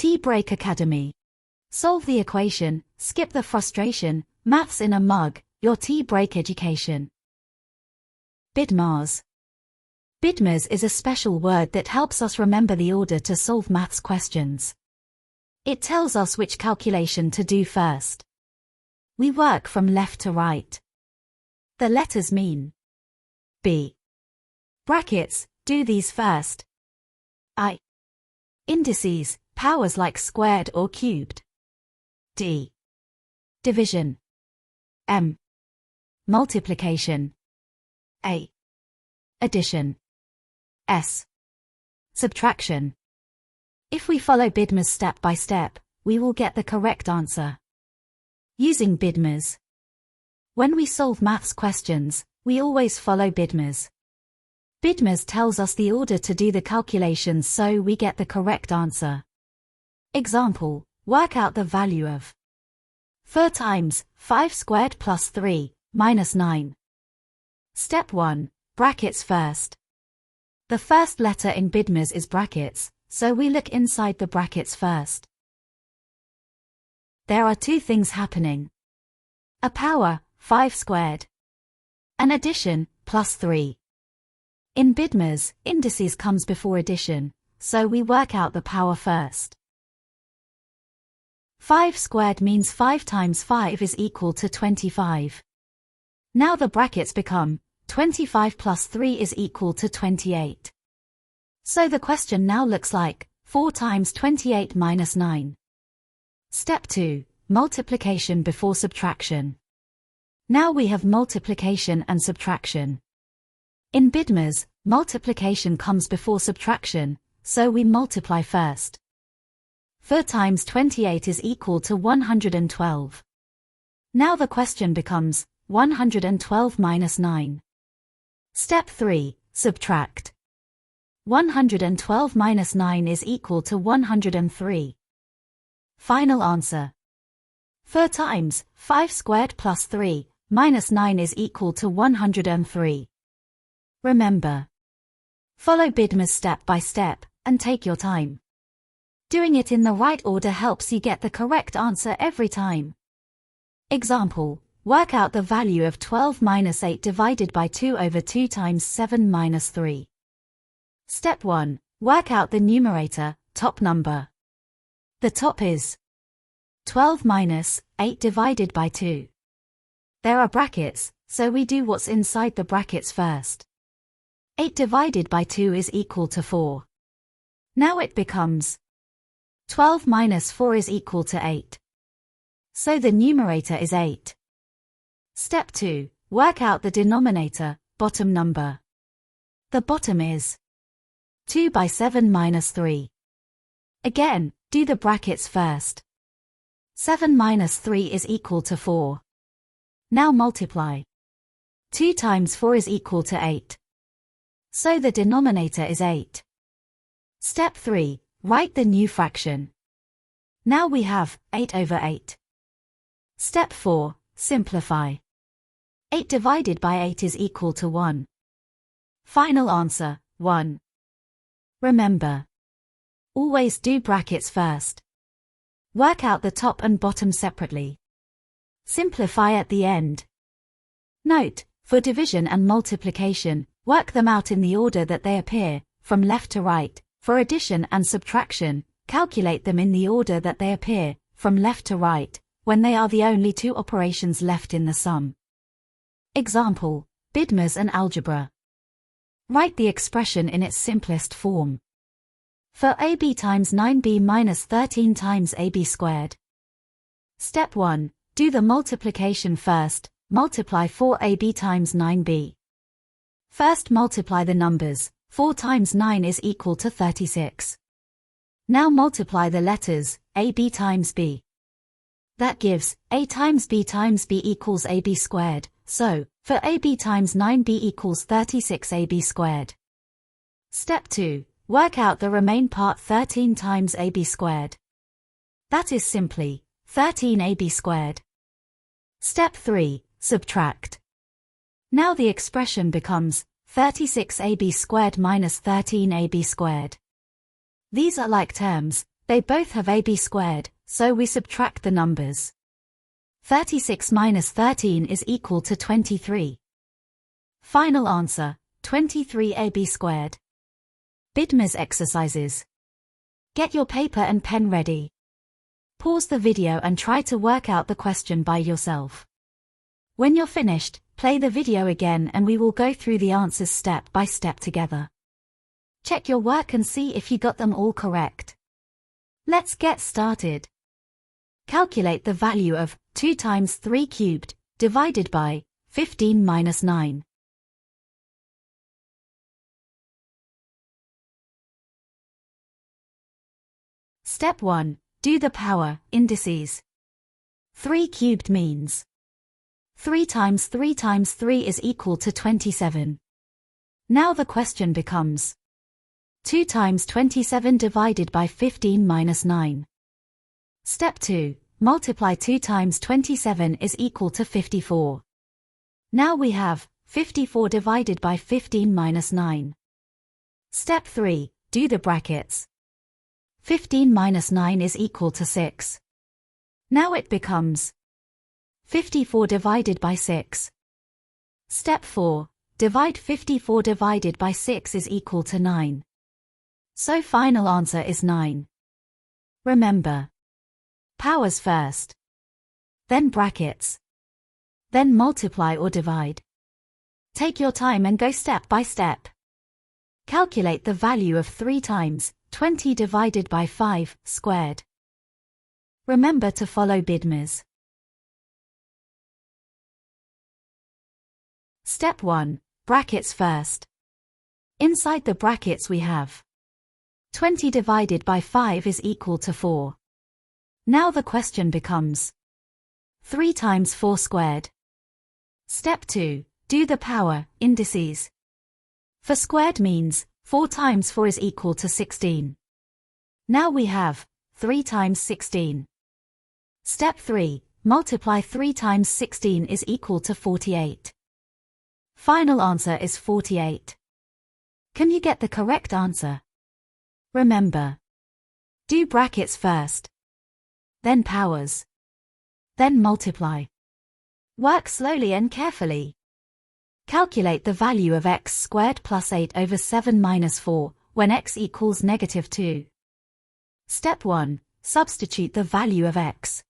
Tea Break Academy. Solve the equation, skip the frustration, maths in a mug, your tea break education. BIDMAS. BIDMAS is a special word that helps us remember the order to solve maths questions. It tells us which calculation to do first. We work from left to right. The letters mean B. Brackets, do these first. I. Indices, powers like squared or cubed. D. Division. M. Multiplication. A. Addition. S. Subtraction. If we follow BIDMAS step by step, we will get the correct answer. Using BIDMAS. When we solve maths questions, we always follow BIDMAS. BIDMAS tells us the order to do the calculations so we get the correct answer. Example, work out the value of 4 times 5 squared plus 3 minus 9. Step 1, brackets first. The first letter in BIDMAS is brackets, so we look inside the brackets first. There are two things happening. A power, 5 squared. An addition, plus 3. In BIDMAS, indices comes before addition, so we work out the power first. 5 squared means 5 times 5 is equal to 25. Now the brackets become 25 plus 3 is equal to 28. So the question now looks like 4 times 28 minus 9. Step 2, multiplication before subtraction. Now we have multiplication and subtraction. In BIDMAS, multiplication comes before subtraction, so we multiply first. 4 times 28 is equal to 112. Now the question becomes 112 minus 9. Step 3, subtract. 112 minus 9 is equal to 103. Final answer. 4 times 5 squared plus 3 minus 9 is equal to 103. Remember. Follow BIDMAS step by step, and take your time. Doing it in the right order helps you get the correct answer every time. Example, work out the value of 12 minus 8 divided by 2 over 2 times 7 minus 3. Step 1, work out the numerator, top number. The top is 12 minus 8 divided by 2. There are brackets, so we do what's inside the brackets first. 8 divided by 2 is equal to 4. Now it becomes 12 minus 4 is equal to 8. So the numerator is 8. Step 2, work out the denominator, bottom number. The bottom is 2 by 7 minus 3. Again, do the brackets first. 7 minus 3 is equal to 4. Now multiply. 2 times 4 is equal to 8. So the denominator is 8. Step 3, write the new fraction. Now we have 8 over 8. Step 4, simplify. 8 divided by 8 is equal to 1. Final answer, 1. Remember. Always do brackets first. Work out the top and bottom separately. Simplify at the end. Note, for division and multiplication, work them out in the order that they appear, from left to right. For addition and subtraction, calculate them in the order that they appear, from left to right, when they are the only two operations left in the sum. Example, BIDMAS and algebra. Write the expression in its simplest form. For AB times 9B minus 13 times AB squared. Step 1, do the multiplication first, multiply 4AB times 9B. First multiply the numbers, 4 times 9 is equal to 36. Now multiply the letters, AB times B. That gives, A times B equals AB squared, so, for AB times 9B equals 36 AB squared. Step 2, work out the remain part 13 times AB squared. That is simply, 13 AB squared. Step 3, subtract. Now the expression becomes, 36 AB squared minus 13 AB squared. These are like terms, They both have AB squared, so we subtract the numbers. 36 minus 13 is equal to 23. Final answer, 23 AB squared. BIDMAS exercises. Get your paper and pen ready. Pause the video and try to work out the question by yourself. When you're finished, play the video again and we will go through the answers step by step together. Check your work and see if you got them all correct. Let's get started. Calculate the value of 2 times 3 cubed divided by 15 minus 9. Step 1. Do the power, indices. 3 cubed means 3 times 3 times 3 is equal to 27. Now the question becomes 2 times 27 divided by 15 minus 9. Step 2. Multiply 2 times 27 is equal to 54. Now we have 54 divided by 15 minus 9. Step 3. Do the brackets. 15 minus 9 is equal to 6. Now it becomes 54 divided by 6. Step 4. Divide 54 divided by 6 is equal to 9. So final answer is 9. Remember, powers first, then brackets, then multiply or divide. Take your time and go step by step. Calculate the value of 3 times 20 divided by 5 squared. Remember to follow BIDMAS. Step 1. Brackets first. Inside the brackets we have 20 divided by 5 is equal to 4. Now the question becomes 3 times 4 squared. Step 2. Do the power, indices. For squared means 4 times 4 is equal to 16. Now we have 3 times 16. Step 3. Multiply 3 times 16 is equal to 48. Final answer is 48. Can you get the correct answer? Remember, do brackets first, then powers, then multiply. Work slowly and carefully. Calculate the value of x squared plus 8 over 7 minus 4, when x equals negative 2. Step 1. Substitute the value of x.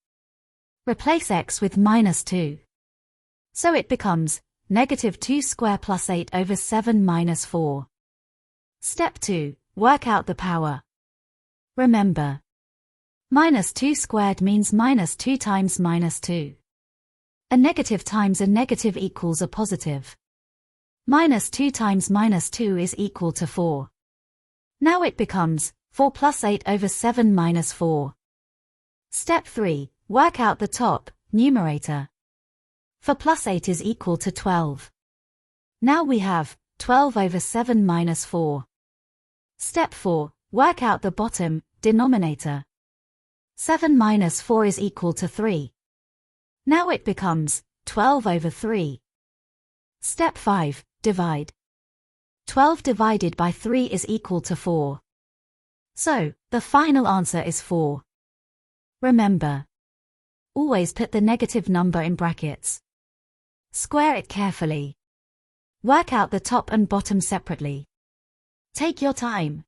Replace x with minus 2. So it becomes negative 2 square plus 8 over 7 minus 4. Step 2. Work out the power. Remember, minus 2 squared means minus 2 times minus 2. A negative times a negative equals a positive. Minus 2 times minus 2 is equal to 4. Now it becomes 4 plus 8 over 7 minus 4. Step 3. Work out the top, numerator. For plus 8 is equal to 12. Now we have 12 over 7 minus 4. Step 4. Work out the bottom, denominator. 7 minus 4 is equal to 3. Now it becomes 12 over 3. Step 5. Divide. 12 divided by 3 is equal to 4. So, the final answer is 4. Remember, always put the negative number in brackets. Square it carefully. Work out the top and bottom separately. Take your time.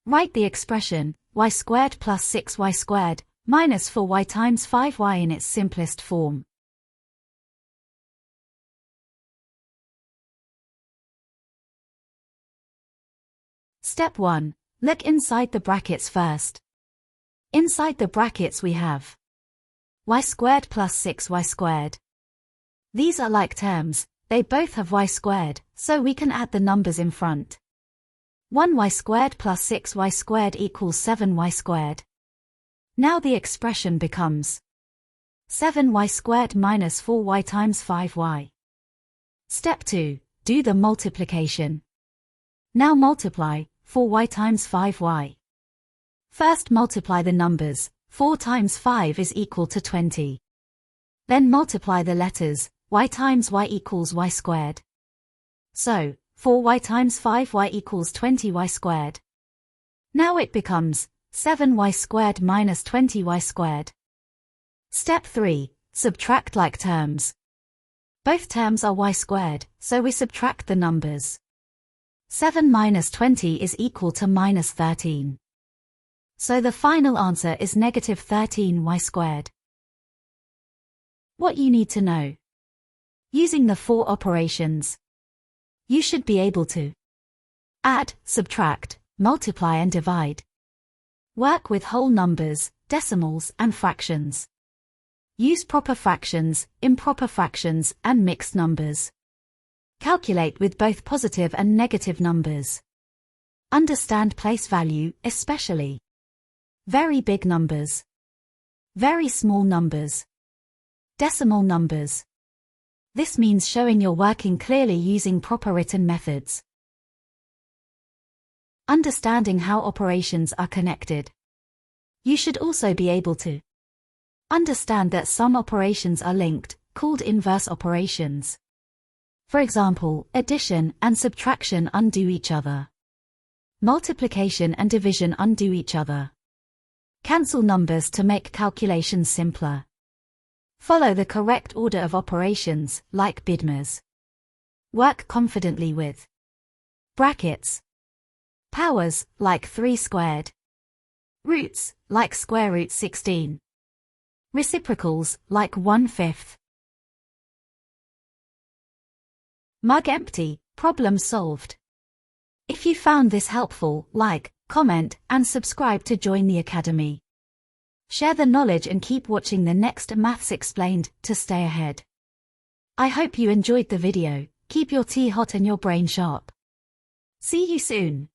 Write the expression y squared plus 6y squared minus 4y times 5y in its simplest form. Step 1. Look inside the brackets first. Inside the brackets we have y squared plus 6y squared. These are like terms, they both have y squared, so we can add the numbers in front. 1y squared plus 6y squared equals 7y squared. Now the expression becomes 7y squared minus 4y times 5y. Step 2. Do the multiplication. Now multiply 4y times 5y. First multiply the numbers. 4 times 5 is equal to 20. Then multiply the letters. Y times y equals y squared. So, 4y times 5y equals 20y squared. Now it becomes 7y squared minus 20y squared. Step 3. Subtract like terms. Both terms are y squared, so we subtract the numbers. 7 minus 20 is equal to minus 13. So the final answer is negative 13y squared. What you need to know. Using the 4 operations, you should be able to add, subtract, multiply and divide. Work with whole numbers, decimals and fractions. Use proper fractions, improper fractions and mixed numbers. Calculate with both positive and negative numbers. Understand place value, especially very big numbers, very small numbers, decimal numbers. This means showing you're working clearly using proper written methods. Understanding how operations are connected. You should also be able to understand that some operations are linked, called inverse operations. For example, addition and subtraction undo each other. Multiplication and division undo each other. Cancel numbers to make calculations simpler. Follow the correct order of operations, like BIDMAS. Work confidently with brackets. Powers, like 3 squared. Roots, like square root 16. Reciprocals, like 1/5. Mug empty, problem solved. If you found this helpful, like, comment, and subscribe to join the Academy. Share the knowledge and keep watching the next Maths Explained to stay ahead. I hope you enjoyed the video. Keep your tea hot and your brain sharp. See you soon.